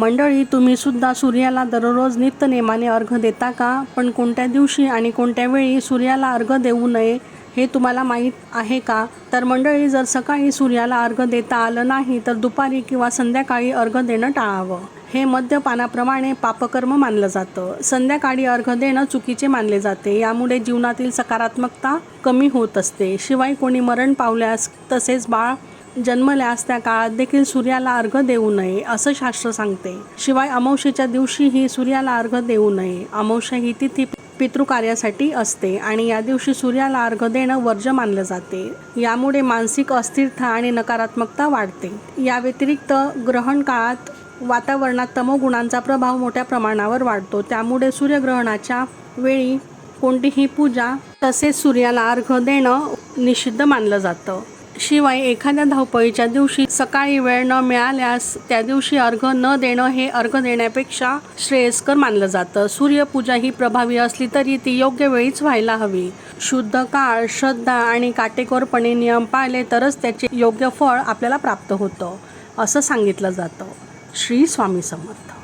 मंडळी, तुम्ही सुद्धा सूर्याला दररोज नित्यनेमाने अर्घ्य देता का? पण कोणत्या दिवशी आणि कोणत्या वेळी सूर्याला अर्घ्य देऊ नये हे तुम्हाला माहीत आहे का? तर मंडळी, जर सकाळी सूर्याला अर्घ्य देता आलं नाही तर दुपारी किंवा संध्याकाळी अर्घ्य देणं टाळावं. हे मद्यपानाप्रमाणे पापकर्म मानलं जातं. संध्याकाळी अर्घ्य देणं चुकीचे मानले जाते. यामुळे जीवनातील सकारात्मकता कमी होत असते. शिवाय कोणी मरण पावल्यास तसेच बाळ जन्मल्यास त्या काळात देखील सूर्याला अर्घ्य देऊ नये असं शास्त्र सांगते. शिवाय अमावस्येच्या दिवशीही सूर्याला अर्घ्य देऊ नये. अमावस्या ही तिथी पितृकार्यासाठी असते आणि या दिवशी सूर्याला अर्घ्य देणं वर्ज्य मानलं जाते. यामुळे मानसिक अस्थिरता आणि नकारात्मकता वाढते. या व्यतिरिक्त ग्रहण काळात वातावरणात तमोगुणांचा प्रभाव मोठ्या प्रमाणावर वाढतो. त्यामुळे सूर्यग्रहणाच्या वेळी कोणतीही पूजा तसेच सूर्याला अर्घ्य देणं निषिद्ध मानलं जातं. शिवाय एखाद्या धावपळीच्या दिवशी सकाळी वेळ न मिळाल्यास त्या दिवशी अर्घ्य न देणं हे अर्घ्य देण्यापेक्षा श्रेयस्कर मानलं जातं. सूर्यपूजा ही प्रभावी असली तरी ती योग्य वेळीच व्हायला हवी. शुद्ध काळ, श्रद्धा आणि काटेकोरपणे नियम पाळले तरच त्याचे योग्य फळ आपल्याला प्राप्त होतं असं सांगितलं जातं. श्री स्वामी समर्थ.